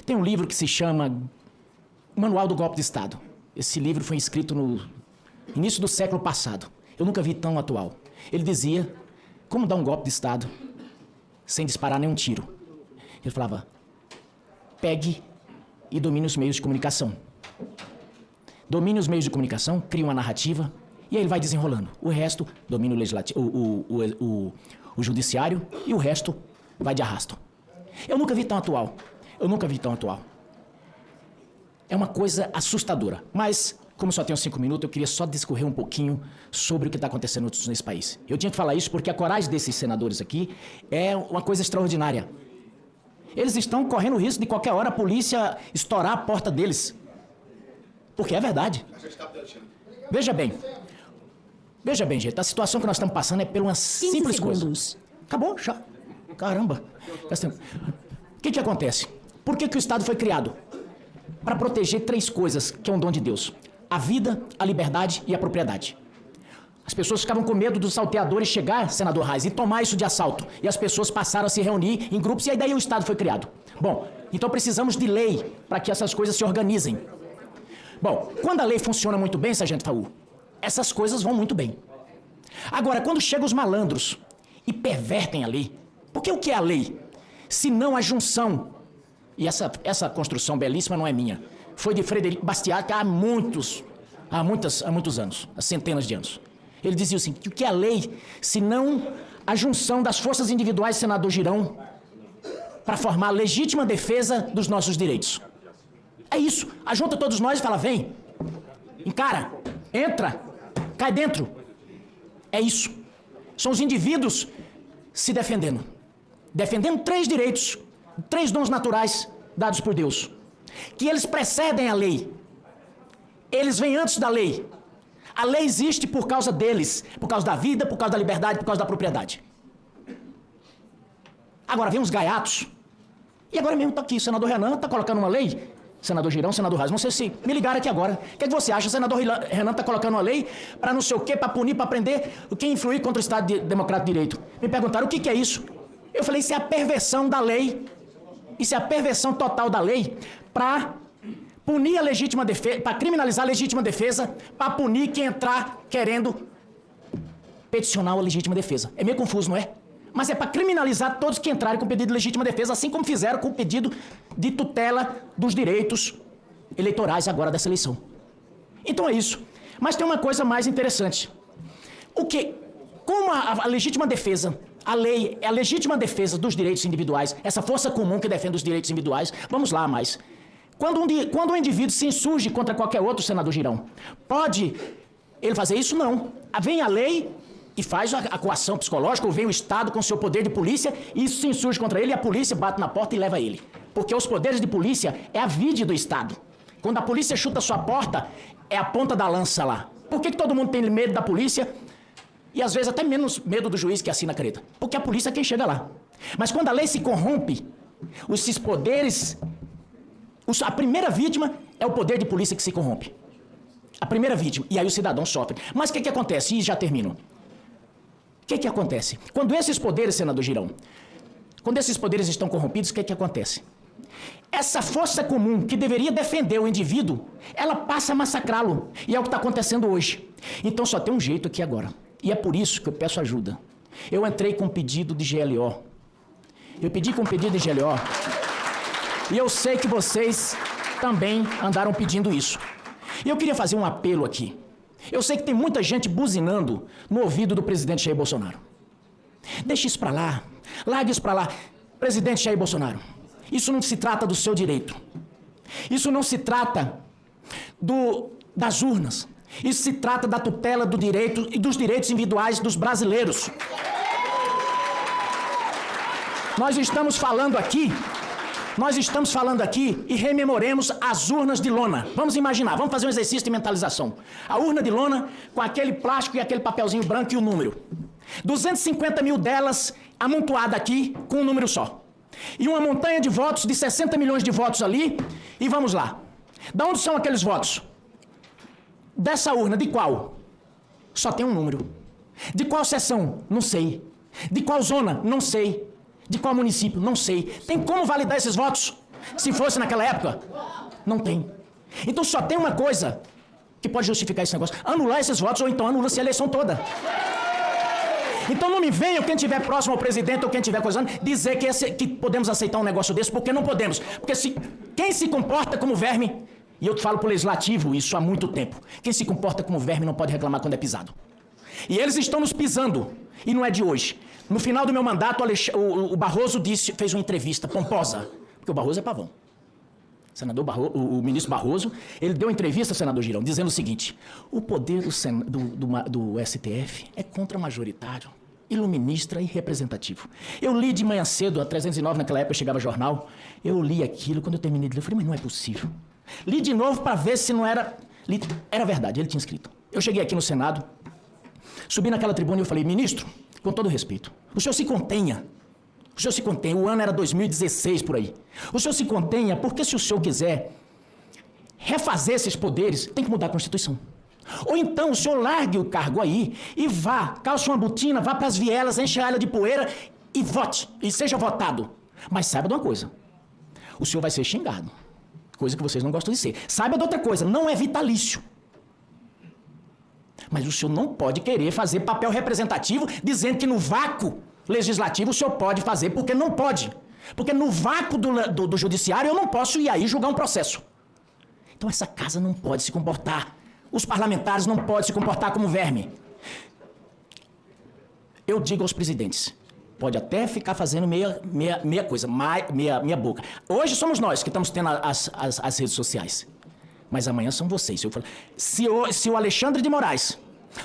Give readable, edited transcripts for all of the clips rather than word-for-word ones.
Tem um livro que se chama Manual do Golpe de Estado. Esse livro foi escrito no início do século passado. Eu nunca vi tão atual. Ele dizia como dar um golpe de Estado sem disparar nenhum tiro. Ele falava, pegue e domine os meios de comunicação. Domine os meios de comunicação, cria uma narrativa, e aí ele vai desenrolando. O resto, domina o legislativo, o judiciário, e o resto vai de arrasto. Eu nunca vi tão atual. Eu nunca vi tão atual. É uma coisa assustadora. Mas, como só tenho 5 minutos, eu queria só discorrer um pouquinho sobre o que está acontecendo nesse país. Eu tinha que falar isso porque a coragem desses senadores aqui é uma coisa extraordinária. Eles estão correndo o risco de qualquer hora a polícia estourar a porta deles. Porque é verdade. Veja bem. Veja bem, gente, a situação que nós estamos passando é por uma simples coisa. Acabou, já. Caramba. O que acontece? Por que o Estado foi criado? Para proteger 3 coisas, que é um dom de Deus. A vida, a liberdade e a propriedade. As pessoas ficavam com medo dos salteadores chegar, senador Reis, e tomar isso de assalto. E as pessoas passaram a se reunir em grupos e aí daí o Estado foi criado. Bom, então precisamos de lei para que essas coisas se organizem. Bom, quando a lei funciona muito bem, sargento Faú, essas coisas vão muito bem. Agora, quando chegam os malandros e pervertem a lei, porque o que é a lei? Se não a junção, e essa construção belíssima não é minha, foi de Frederico Bastiat há muitos anos, há centenas de anos. Ele dizia assim, que o que é a lei, se não a junção das forças individuais, senador Girão, para formar a legítima defesa dos nossos direitos. É isso. Ajunta todos nós e fala, vem, encara, entra, cai dentro. É isso. São os indivíduos se defendendo. Defendendo 3 direitos, 3 dons naturais dados por Deus. Que eles precedem a lei. Eles vêm antes da lei. A lei existe por causa deles. Por causa da vida, por causa da liberdade, por causa da propriedade. Agora vem os gaiatos. E agora mesmo está aqui, o senador Renan está colocando uma lei. Senador Girão, senador Reis, não sei se me ligaram aqui agora. O que você acha? O senador Renan está colocando uma lei para não sei o quê, para punir, para prender quem influir contra o Estado Democrático de Direito. Me perguntaram, o que é isso? Eu falei, isso é a perversão da lei. Isso é a perversão total da lei para punir a legítima defesa, para criminalizar a legítima defesa, para punir quem entrar querendo peticionar a legítima defesa. É meio confuso, não é? Mas é para criminalizar todos que entrarem com pedido de legítima defesa, assim como fizeram com o pedido de tutela dos direitos eleitorais agora dessa eleição. Então é isso. Mas tem uma coisa mais interessante. Como a legítima defesa, a lei é a legítima defesa dos direitos individuais, essa força comum que defende os direitos individuais, vamos lá mais. Quando um indivíduo se insurge contra qualquer outro, senador Girão, pode ele fazer isso? Não. Vem a lei e faz a coação psicológica, ou vem o Estado com seu poder de polícia, e isso se insurge contra ele, e a polícia bate na porta e leva ele. Porque os poderes de polícia é a vide do Estado. Quando a polícia chuta a sua porta, é a ponta da lança lá. Por que todo mundo tem medo da polícia? E às vezes até menos medo do juiz que assina a careta. Porque a polícia é quem chega lá. Mas quando a lei se corrompe, esses poderes... A primeira vítima é o poder de polícia que se corrompe. A primeira vítima. E aí o cidadão sofre. Mas o que acontece? E já termino. O que acontece? Quando esses poderes, senador Girão, quando esses poderes estão corrompidos, o que acontece? Essa força comum que deveria defender o indivíduo, ela passa a massacrá-lo. E é o que está acontecendo hoje. Então só tem um jeito aqui agora. E é por isso que eu peço ajuda. Eu entrei com um pedido de GLO. Eu pedi com um pedido de GLO. E eu sei que vocês também andaram pedindo isso. E eu queria fazer um apelo aqui. Eu sei que tem muita gente buzinando no ouvido do presidente Jair Bolsonaro. Deixe isso para lá. Largue isso para lá. Presidente Jair Bolsonaro, isso não se trata do seu direito. Isso não se trata das urnas. Isso se trata da tutela do direito e dos direitos individuais dos brasileiros. Nós estamos falando aqui e rememoremos as urnas de lona. Vamos imaginar, vamos fazer um exercício de mentalização. A urna de lona com aquele plástico e aquele papelzinho branco e o número. 250 mil delas amontoadas aqui com um número só. E uma montanha de votos de 60 milhões de votos ali. E vamos lá. De onde são aqueles votos? Dessa urna, de qual? Só tem um número. De qual seção? Não sei. De qual zona? Não sei. De qual município? Não sei. Tem como validar esses votos? Se fosse naquela época, não tem. Então só tem uma coisa que pode justificar esse negócio. Anular esses votos ou então anula-se a eleição toda. Então não me venham, quem estiver próximo ao presidente ou quem estiver coisando, dizer que podemos aceitar um negócio desse, porque não podemos. Porque quem se comporta como verme, e eu falo para o legislativo isso há muito tempo, quem se comporta como verme não pode reclamar quando é pisado. E eles estão nos pisando, e não é de hoje. No final do meu mandato, o Barroso fez uma entrevista pomposa, porque o Barroso é pavão. O ministro Barroso, ele deu uma entrevista, senador Girão, dizendo o seguinte: o poder do STF é contra-majoritário, iluminista e representativo. Eu li de manhã cedo, a 309, naquela época chegava jornal, eu li aquilo, quando eu terminei de ler, eu falei, mas não é possível. Li de novo para ver se não era... Era verdade, ele tinha escrito. Eu cheguei aqui no Senado, subi naquela tribuna e eu falei, ministro, com todo respeito, o senhor se contenha. O senhor se contenha, o ano era 2016 por aí. O senhor se contenha porque se o senhor quiser refazer esses poderes, tem que mudar a Constituição. Ou então o senhor largue o cargo aí e vá, calce uma botina, vá para as vielas, enche a área de poeira e vote, e seja votado. Mas saiba de uma coisa, o senhor vai ser xingado, coisa que vocês não gostam de ser. Saiba de outra coisa, não é vitalício. Mas o senhor não pode querer fazer papel representativo dizendo que no vácuo legislativo o senhor pode fazer, porque não pode. Porque no vácuo do judiciário eu não posso ir aí julgar um processo. Então essa casa não pode se comportar. Os parlamentares não podem se comportar como verme. Eu digo aos presidentes, pode até ficar fazendo meia coisa, meia boca. Hoje somos nós que estamos tendo as redes sociais. Mas amanhã são vocês. Se o Alexandre de Moraes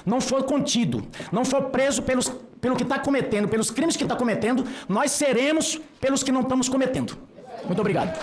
não for contido, não for preso pelo que está cometendo, pelos crimes que está cometendo, nós seremos pelos que não estamos cometendo. Muito obrigado.